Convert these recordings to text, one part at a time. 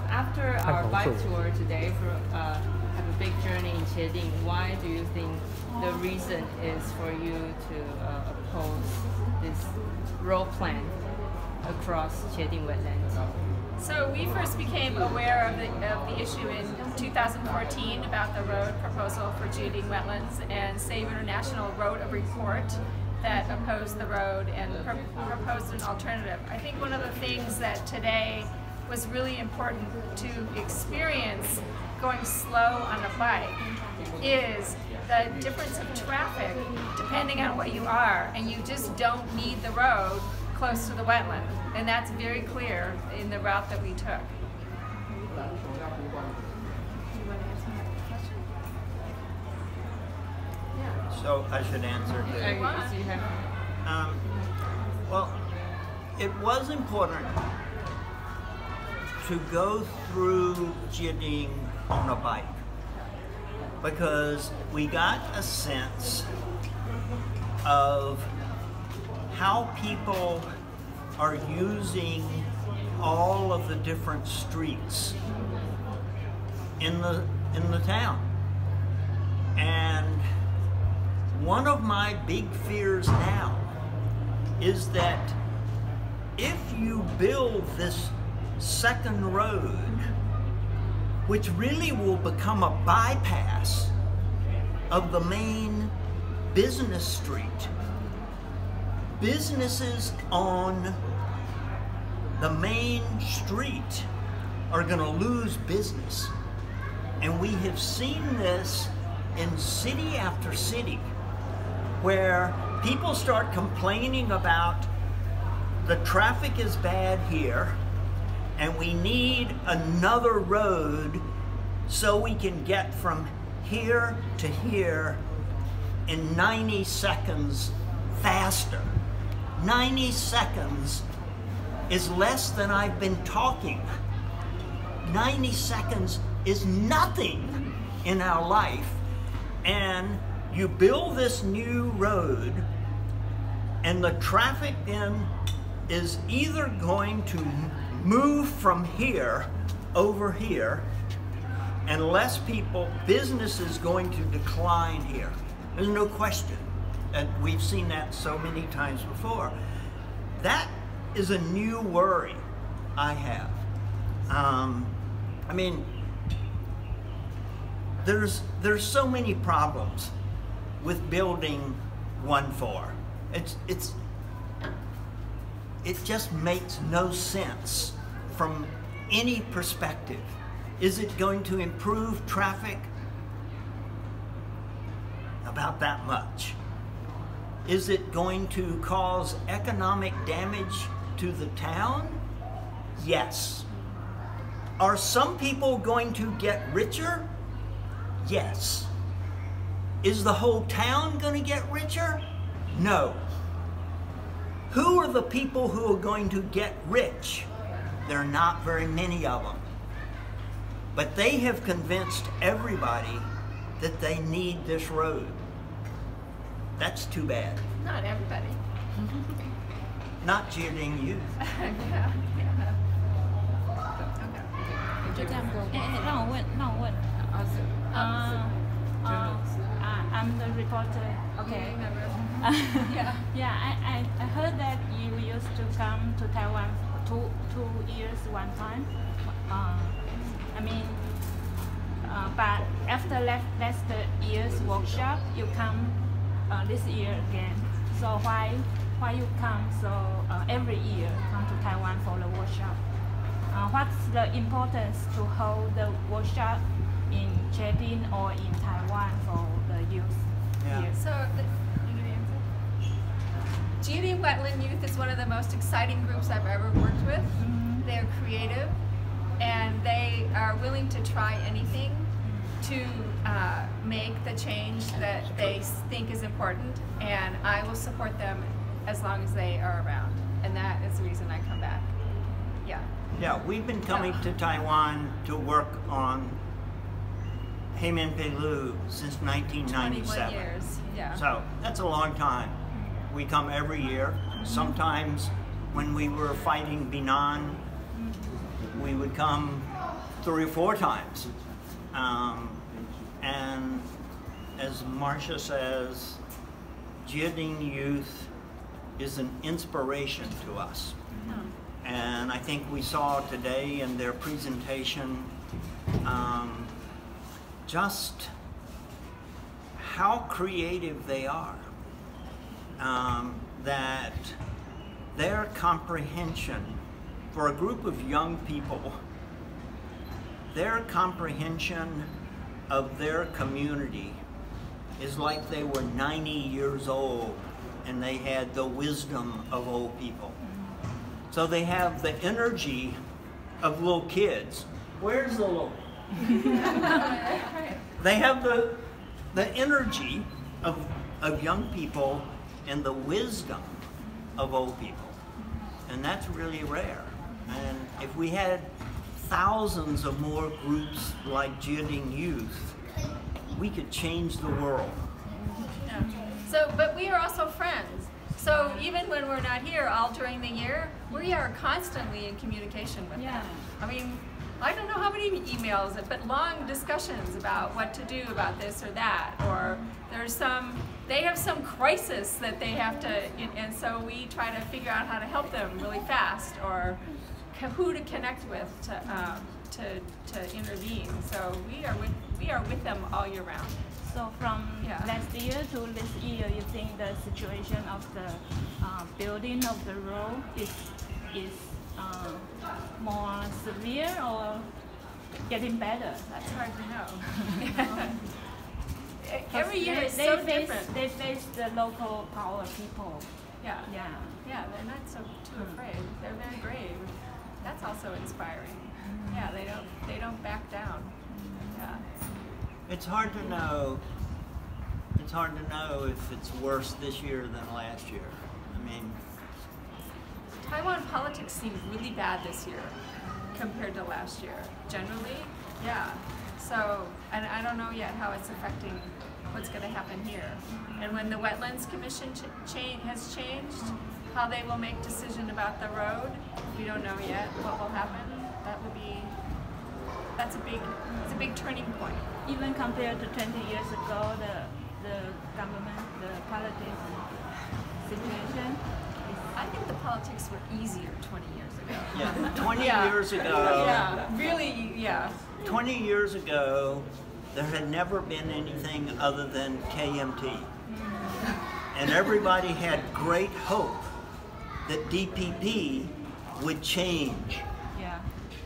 after our bike tour today, have a big journey in茄萣, why do you think the reason is for you to oppose this road plan across茄萣wetlands? So we first became aware of the issue in 2014 about the road proposal for茄萣wetlands, and Save International wrote a report that opposed the road and proposed an alternative. I think one of the things that today was really important to experience going slow on a bike is the difference of traffic depending on what you are, and you just don't need the road close to the wetland, and that's very clear in the route that we took. So I should answer too. Well, it was important to go through茄萣on a bike because we got a sense of how people are using all of the different streets in the town. And one of my big fears now is that if you build this second road, which really will become a bypass of the main business street, businesses on the main street are going to lose business. And we have seen this in city after city, where people start complaining about the traffic is bad here and we need another road so we can get from here to here in 90 seconds faster. 90 seconds is less than I've been talking. 90 seconds is nothing in our life. And you build this new road and the traffic then is either going to move from here over here, and less people, business is going to decline here. There's no question. And we've seen that so many times before. That is a new worry I have. I mean, there's so many problems with building 1-4. It just makes no sense from any perspective. Is it going to improve traffic? About that much. Is it going to cause economic damage to the town? Yes. Are some people going to get richer? Yes. Is the whole town going to get richer? No. Who are the people who are going to get rich? There are not very many of them. But they have convinced everybody that they need this road. That's too bad. Not everybody. Not茄萣youth. Yeah. 就这样播。让我问。I'm the reporter. Okay. Yeah, I heard that you used to come to Taiwan 2 years one time. I mean, but after last year's workshop, you come this year again. So why you come so every year come to Taiwan for the workshop? What's the importance to hold the workshop in茄萣or in Taiwan for the youth here? So,茄萣Wetland Youth is one of the most exciting groups I've ever worked with. They're creative and they are willing to try anything to make the change that they think is important, and I will support them as long as they are around, and that is the reason I come back. Yeah, we've been coming to Taiwan to work on Haimen-Pelu since 1997. 21 years, yeah. So that's a long time. We come every year. Sometimes when we were fighting Binan, we would come 3 or 4 times. And as Marcia says, Jiading youth is an inspiration to us. And I think we saw today in their presentation just how creative they are. That their comprehension for a group of young people, their comprehension of their community is like they were 90 years old and they had the wisdom of old people. So they have the energy of little kids. Where's the little? They have the energy of young people and the wisdom of old people. And that's really rare. And if we had thousands of more groups like Jiading Youth, we could change the world. Yeah. So, but we are also friends. So even when we're not here all during the year, we are constantly in communication with them. I mean, I don't know how many emails, but long discussions about what to do about this or that, or they have some crisis that they have to, and so we try to figure out how to help them really fast, or who to connect with to intervene. So we are with them all year round. So from last year to this year, you think the situation of the building of the road is more severe or getting better? That's hard to know. Every year is so different. They face the local power people. Yeah, they're not too afraid. They're very brave. That's also inspiring. Yeah, they don't back down. Yeah. It's hard to know. It's hard to know if it's worse this year than last year. I mean, Taiwan politics seems really bad this year compared to last year. Generally, yeah. So, and I don't know yet how it's affecting what's going to happen here. And when the Wetlands Commission has changed, how they will make decision about the road, we don't know yet what will happen. It's a big turning point. Even compared to 20 years ago, the government, the politics situation. I think the politics were easier 20 years ago. Yeah, 20 years ago. Yeah, really, yeah. 20 years ago, there had never been anything other than KMT. And everybody had great hope that DPP would change. Yeah.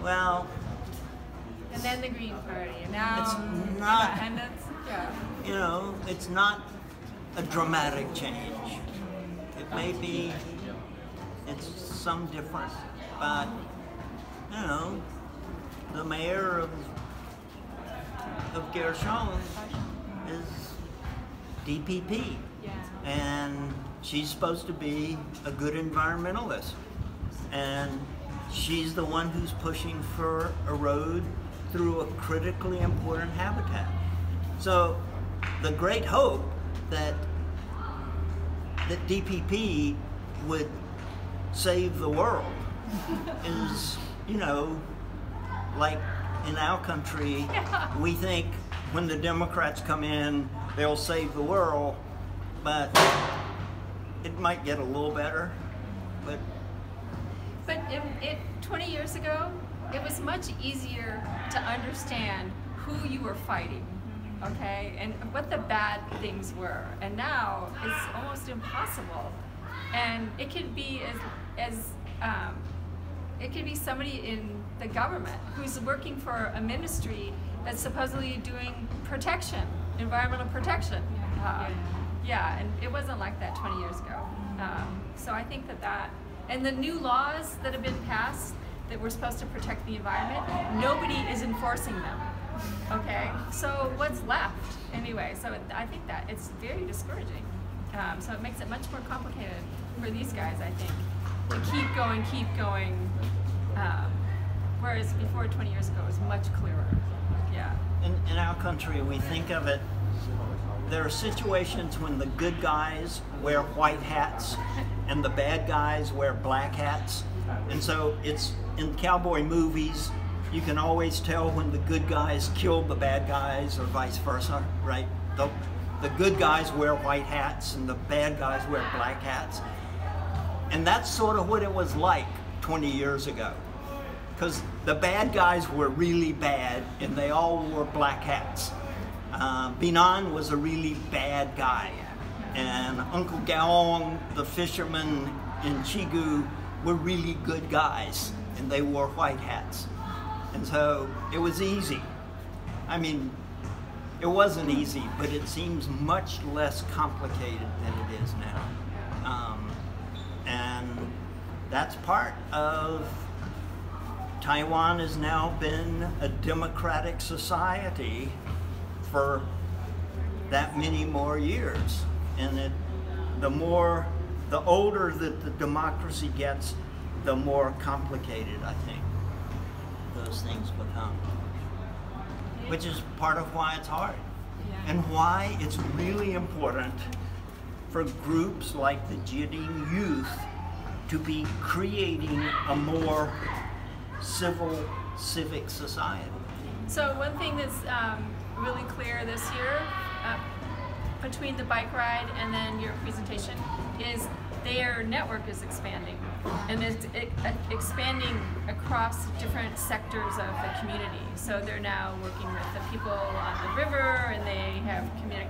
Well, and then the Green Party, and now it's not, independence. Yeah. You know, it's not a dramatic change. It may be, it's some different, but, you know, the mayor of Gershon is DPP. Yeah. And she's supposed to be a good environmentalist. And she's the one who's pushing for a road through a critically important habitat. So the great hope that DPP would save the world is, you know, like in our country, we think when the Democrats come in, they'll save the world, but it might get a little better. But 20 years ago, it was much easier to understand who you were fighting, okay, and what the bad things were. And now it's almost impossible. And it could be it could be somebody in the government who's working for a ministry that's supposedly doing protection, environmental protection. Yeah, and it wasn't like that 20 years ago. So I think that and the new laws that have been passed that we're supposed to protect the environment, nobody is enforcing them. Okay, so what's left anyway? So I think that it's very discouraging. So it makes it much more complicated for these guys, I think, to keep going. Whereas before 20 years ago, it was much clearer. Yeah. In our country, we think of it, there are situations when the good guys wear white hats and the bad guys wear black hats. And so it's in cowboy movies, you can always tell when the good guys killed the bad guys or vice versa, right? The good guys wear white hats and the bad guys wear black hats. And that's sort of what it was like 20 years ago. Because the bad guys were really bad and they all wore black hats. Binan was a really bad guy. And Uncle Gaong, the fisherman in Chigu, were really good guys and they wore white hats. And so it was easy. I mean, it wasn't easy, but it seems much less complicated than it is now. And that's part of Taiwan has now been a democratic society for that many more years. And the older that the democracy gets, the more complicated, I think, those things become. Which is part of why it's hard. And why it's really important for groups like the Jiading Youth to be creating a more civic society. So one thing that's really clear this year, between the bike ride and then your presentation, is their network is expanding, and it's expanding across different sectors of the community. So they're now working with the people on the river, and they have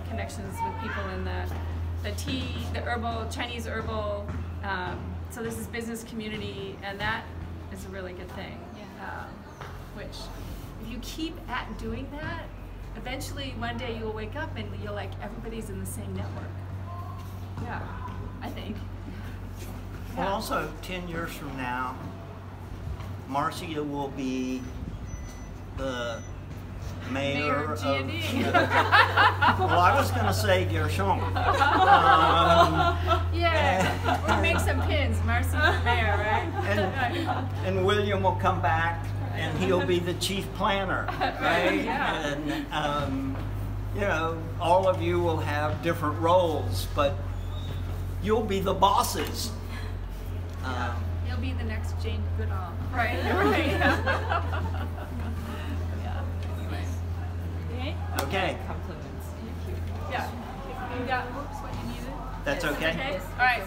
connections with people in the tea, the herbal, Chinese herbal. So there's this business community, and that is a really good thing. Which, if you keep at doing that, eventually one day you'll wake up and you're like, everybody's in the same network. Yeah, I think. Well, also 10 years from now, Marcia will be the mayor of Jiading. Well, I was going to say Gershon. Yeah, we'll make some pins. Marcia the mayor, right? And William will come back, and he'll be the chief planner, right? Yeah. And you know, all of you will have different roles, but you'll be the bosses. You'll be the next Jane Goodall, right? Right. Yeah. Anyway. Okay. Compliments. Yeah. You got what you needed? That's okay? Okay. All right.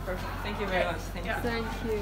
Perfect. Thank you very much. Thank you. Yeah. Thank you.